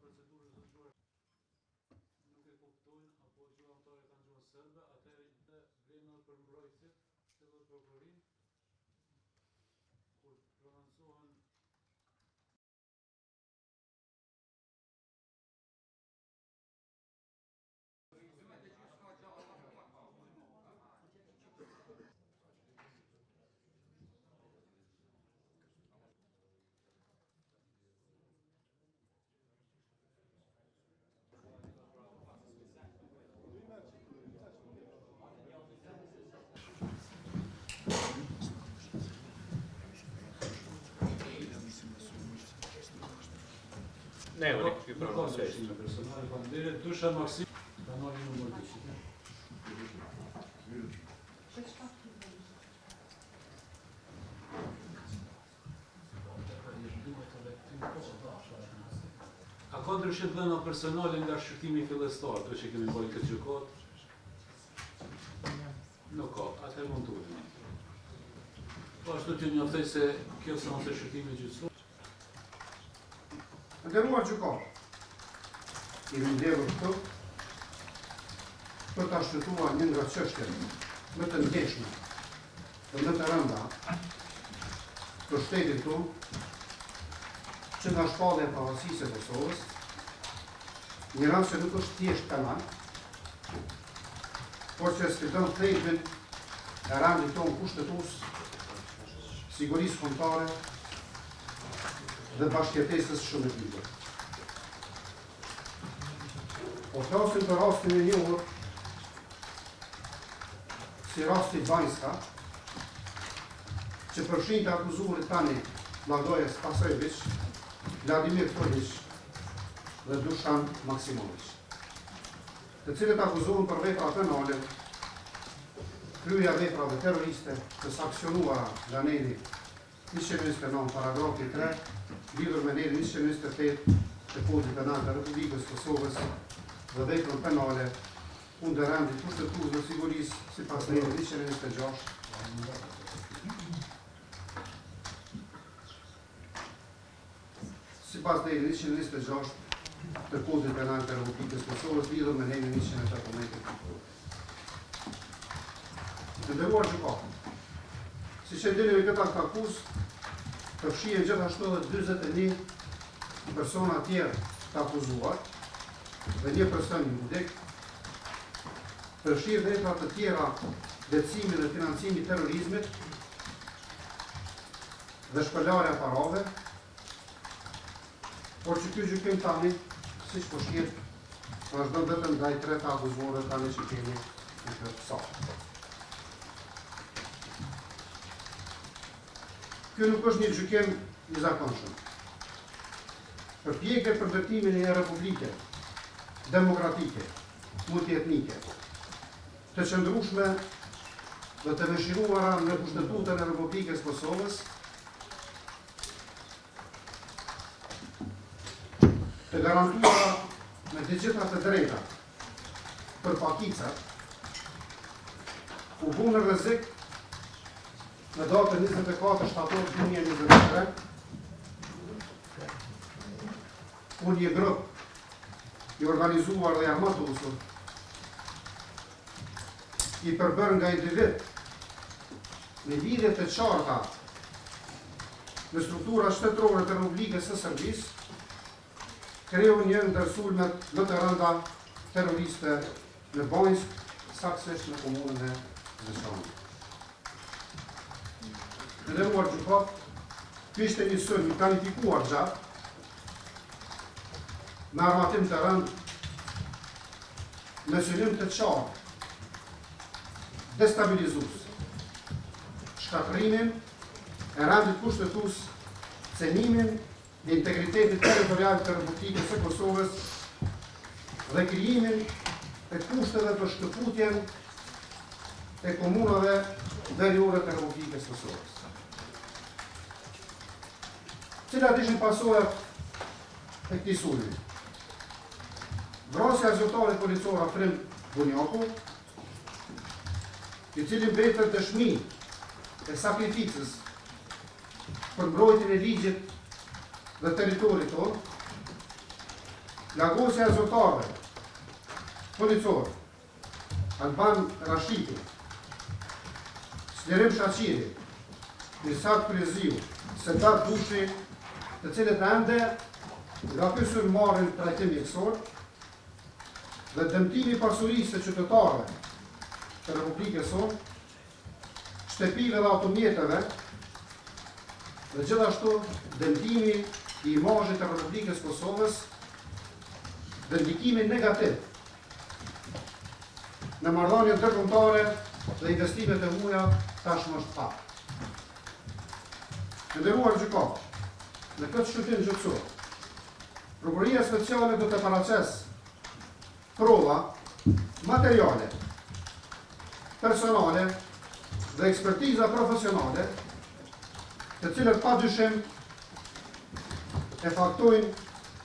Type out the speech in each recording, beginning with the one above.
procedurës të zgjuar nuk e kuptojnë apo gjyhamtarët kanë gjuhën serbe, atëherë vlen për mbrojtje të prokurorin kur prononcohen Ne, unë këtu prononcoj. Personali faleminderit, Dushan Maksim, kanali numër 200. A ka ndryshim dhëna personale nga shqyrtimi fillestar, të që kemi bërë këtë gjykat? Nuk ka, atëherë mund të ulemi. Po ashtu që njoftoj se kjo seancë e shqyrtimit gjyqësor. Nderuar gjykatar, jemi mbledhur këtu për ta shqyrtuar një nga çështjet më të ndjeshme dhe më të rënda për shtetin tonë, që nga shpallja e pavarësisë së Kosovës, një rast që nuk është thjesht penal, por që sfidon thelbin e rendit tonë kushtetues, sigurisë kombëtare dhe bashkëjetesës shumë të libër. Po flasim për rastin e njohur si rasti Banjska, që përfshin të akuzuarit tani Blagoje Spasojević, Vladimir Todić dhe Dushan Maksimović, të cilët akuzohen për vepra penale, kryerja veprave terroriste të sankcionuara nga nedi 129 paragrafi 3, lidhur me nedi 128 të Kodit Penal të Republikës Kosovës dhe veprën penale kundër rendit kushtetues dhe sigurisë sipas nedi 126. Sipas nedi 126 të Kodit Penal të Republikës Kosovës lidhur me nedi 118. Të nderuar gjykatar, siç e dini me këtë akt akuzë, përfshihen gjithashtu edhe 41 persona tjerë të akuzuar dhe një person juridik, përfshirë vepra të tjera lehtësimi dhe financimi i terrorizmit dhe shpërlarja e parave, por që ky gjykim tani, siç po shihet, vazhdon vetëm ndaj 3 të akuzuarve tani që kemi në këtë sallë. Kjo nuk është një gjykim i zakonshëm. Përpjekje për ndërtimin e një republike demokratike, multietnike, të qëndrueshme dhe të vëshiruara në Kushtetutën e Republikës Kosovës, të garantuara me të gjitha të drejta për pakicat, u bë në rrezik në datën 24 shtator 2023, kur një grup i organizuar dhe armatosur, i përbërë nga individ me lidhje të qarta në struktura shtetërore të Republikës së Serbisë, kreu një ndër sulmet më të rënda terroriste në Banjsk, saktësisht në komunën e Zeshani. Të nderuar gjykatar, ky ishte një sulm i planifikuar gjatë, me armatim të rënd, me synim të qartë, destabilizues, shkatrimin e rendit kushtetues, cenimin e integritetit territorial të Republikës së Kosovës dhe krijimin e kushteve për shkëputjen e komunave veriore të Republikës së Kosovës. Cilat ishin pasojat e këtij sulmi? Vrasja e zyrtarit policor Afrim Bunjaku, i cili mbetër dëshmi e sakrificës për mbrojtjen e ligjit dhe territorit tonë, Plagosja e zyrtarëve, policorë, Alban Rashiti, Slirim Shaqiri, Nisat Kryziu, Sedat Dushi, të cilët ende nga ky sulm marrin trajtim mjekësor dhe dëmtimi i pasurisë së qytetarëve të Republikës sonë, shtëpive dhe automjeteve dhe gjithashtu dëmtimi i imazhit të Republikës Kosovës dhe ndikimi negativ në marrëdhëniet ndërkombëtare dhe investimet e huaja tashmë është fakt. Të nderuar gjykatës, në këtë shëtim gjykësor, Prokuroria Speciale do të paraqesë prova materiale, personale dhe ekspertiza profesionale, të cilët padyshim e faktojnë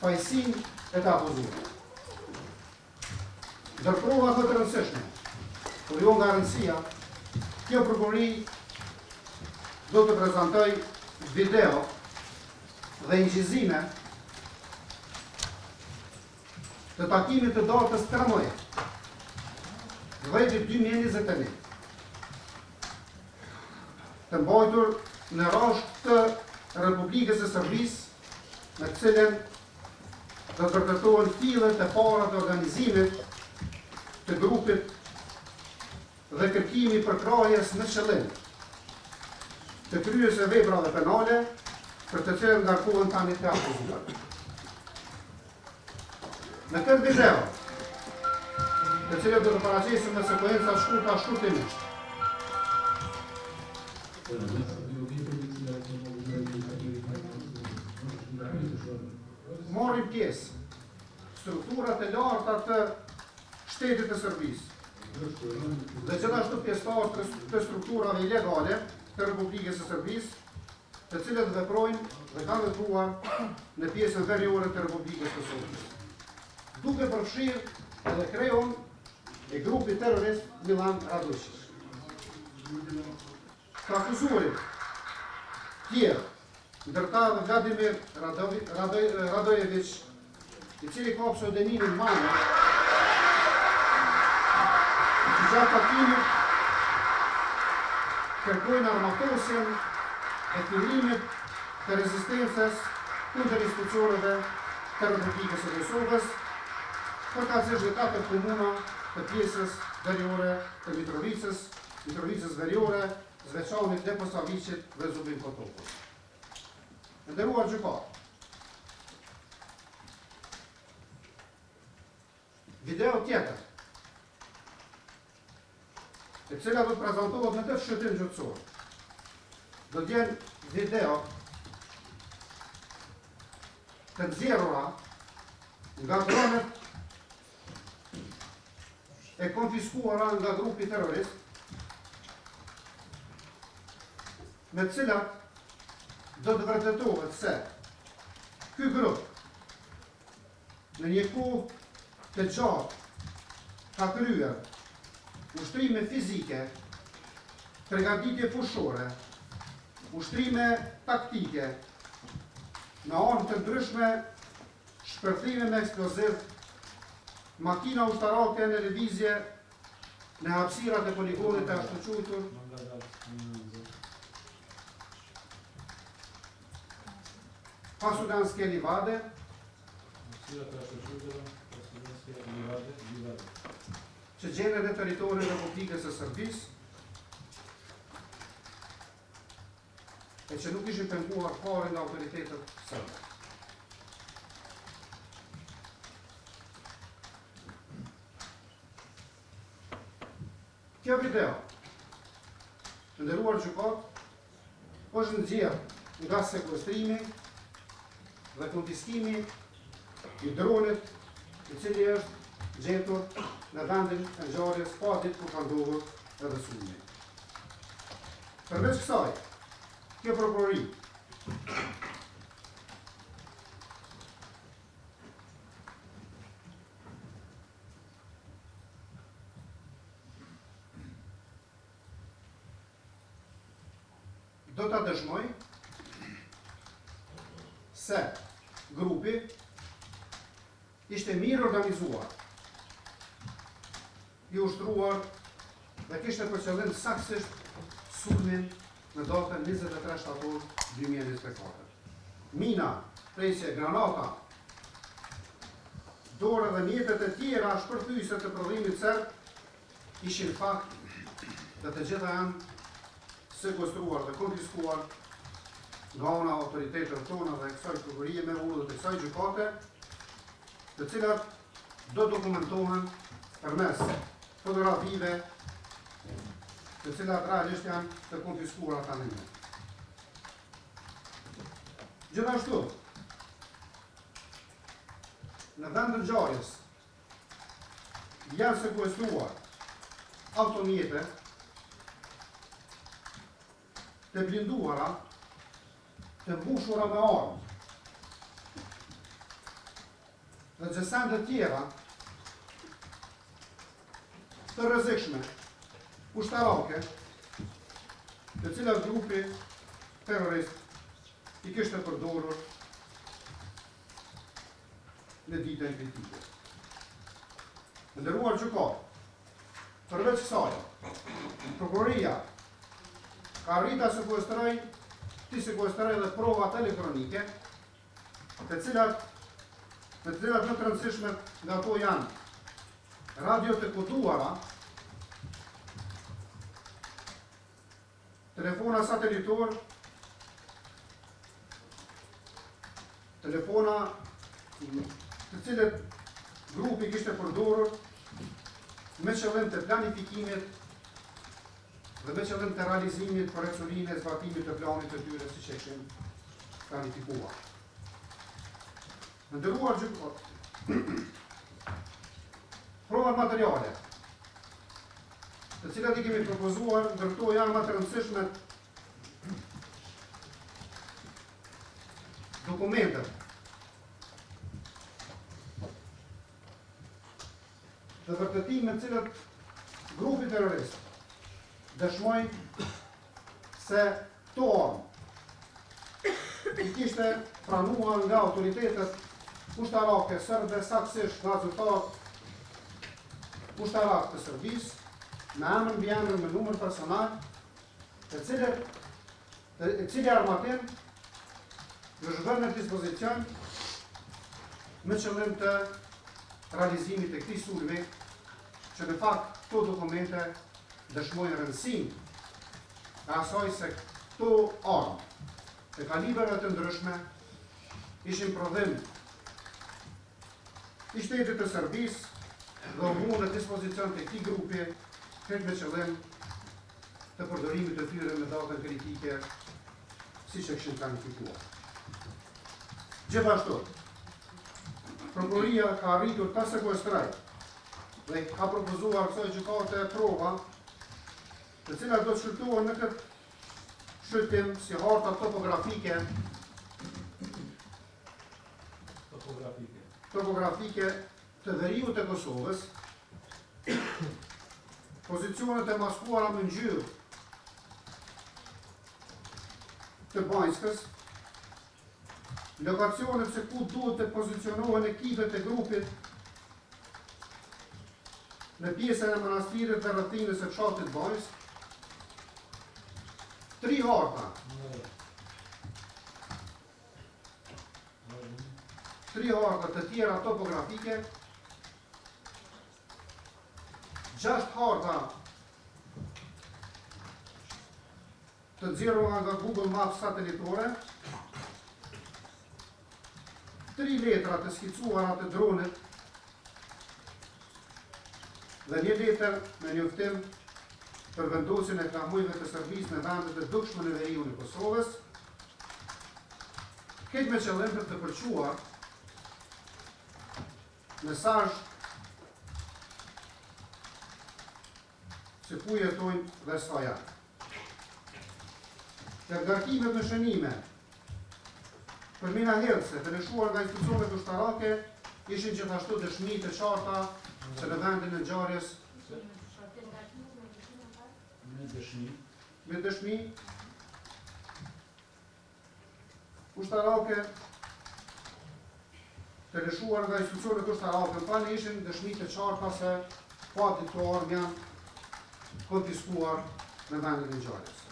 fajësinë e të akuzuar. Ndër prova të rëndësishme, por jo nga rëndësia, kjo prokurori do të prezantoj video dhe ingjizime të takimit të datës 13 2021, të mbajtur në rrashtë të Republikës së Serbisë, në të cilën do të vërtetohen fillet e para të organizimit të grupit dhe kërkimi për krahjes në qëllim të kryes e veprave penale për të cilën ngarkohen tani të akuzuar. Në këtë video, të cilët do të paraqesim në sekuenca shkurta shkurtimisht, marrim pjesë strukturat e larta të shtetit të Serbisë dhe gjithashtu pjesëtarë të strukturave ilegale të Republikës së Serbisë, të cilët veprojnë dhe kanë vepruar në pjesën veriore të Republikës së Kosovës, duke përfshirë edhe kreun e grupi terrorist Milan Radojić. Të akuzuarit tjerë, ndërta Vladimir Radojević, i cili ka pseudonimin Mane, që gjatë takimit kërkojnë armatosjen e fillimit të rezistencës kundër institucioneve të Republikës së Kosovës, përkatësisht në 4 komuna të pjesës veriore të Mitrovicës veriore, Zveçanit, Leposavicit dhe Zubin Kotopës. Nderuar gjykatë, video tjetër, e cila do të prezantohet në këtë shëtim gjyqësor, do të jenë video të nxjerrura nga dronet e konfiskuara nga grupi terrorist, me të cilat do të vërtetohet se ky grup në një kohë të gjatë ka kryer ushtrime fizike, përgatitje fushore, ushtrime taktike, në anë të ndryshme, shpërthime me eksploziv, makina ushtarake në lëvizje në hapësirat e poligonit të ashtu quajtur, Pasudanske livade, që gjenden në territorin e Republikës së Serbisë e që nuk ishin penguar fare nga autoritetet serbe. Kjo video, të nderuar gjykatë, është nxjerrë nga sekuestrimi dhe konfiskimi i dronit, i cili është gjetur në vendin e ngjarjes pa ditë kur ka ndodhur edhe sulmi. Përveç kësaj, kjo prokurori do ta dëshmoj se grupi ishte mirë organizuar, i ushtruar dhe kishte për qëllim saktësisht sulmin në datën 23 shtator 2024. Mina, presje, granata, dorë dhe mjetet e tjera shpërthyese të prodhimit serb ishin fakt dhe të gjitha janë sekuestruar dhe konfiskuar nga ana autoriteteve tona dhe kësaj prokurie me urdhër të kësaj gjykate, të cilat do dokumentohen përmes fotografive, të cilat realisht janë të konfiskuara tani. Gjithashtu, në vend të ngjarjes janë sekuestruar automjete të blinduara, të mbushura me armë dhe gjësende tjera të rrezikshme, ushtarake, të cilat grupi terrorist i kishte përdorur në ditën kritike. Nderuar gjykatë, përveç kësaj, prokuroria ka arritur të sekuestrojë dhe provat elektronike, të cilat më të rëndësishme nga ato janë radio të koduara, telefona satelitor, telefona të cilët grupi kishte përdorur me qëllim të planifikimit dhe me qëllim të realizimit për reculinë e zbatimit të planit të tyre siç e kishin planifikuar. Nderuar gjykatë, provat materiale, të cilat i kemi propozuar, ndërto janë më të rëndësishme dokumentet dhe vërtetimet të cilat grupi terrorist dëshmoj se këto armë i kishte pranuar nga autoritetet ushtarake serbe, saktësisht nga zyrtarët ushtarak të Serbisë, me emër mbi emër me numër personal, të cili armatim është vënë në dispozicion me qëllim të realizimit të këtij sulmi, që në fakt këto dokumente dëshmojnë rëndësinë e asaj se këto armë të kalibrave të ndryshme ishin prodhim i shtetit të Serbisë dhe u vënë në dispozicion të këtij grupi këtë me qëllim të përdorimit të tyre me datën kritike siç e kishin planifikuar. Gjithashtu, prokuroria ka arritur ta sekuestrojë dhe ka propozuar kësaj gjykate prova të cilat do të shkruohen në këtë shqyrtim si harta topografike të veriut e Kosovës, pozicionet e maskuara në ngjyrë të Banjskës, lokacionet se ku duhet të pozicionohen ekipet e grupit në pjesën e manastirit dhe rrethinës së fshatit Banjsk, 3 harta. 3 harta të tjera topografike, 6 harta të nxjerrura nga Google Maps satelitore, 3 letra të skicuara të dronit dhe 1 letër me njoftim për vendosjen e flamujve të Serbisë në vendet e dukshme në veriun e Kosovës, këtë me qëllim për të përquar mesazh se ku jetojnë dhe sa janë. Të ngarkimet në shënime për mina herëse të lëshuar nga institucionet ushtarake ishin gjithashtu dëshmi të qarta se në vendin e ngjarjes me dëshmi ushtarake të lëshuar nga institucionet ushtarake në tani ishin dëshmi të qarta se fatit të armë janë konfiskuar në vendin e ngjarjes.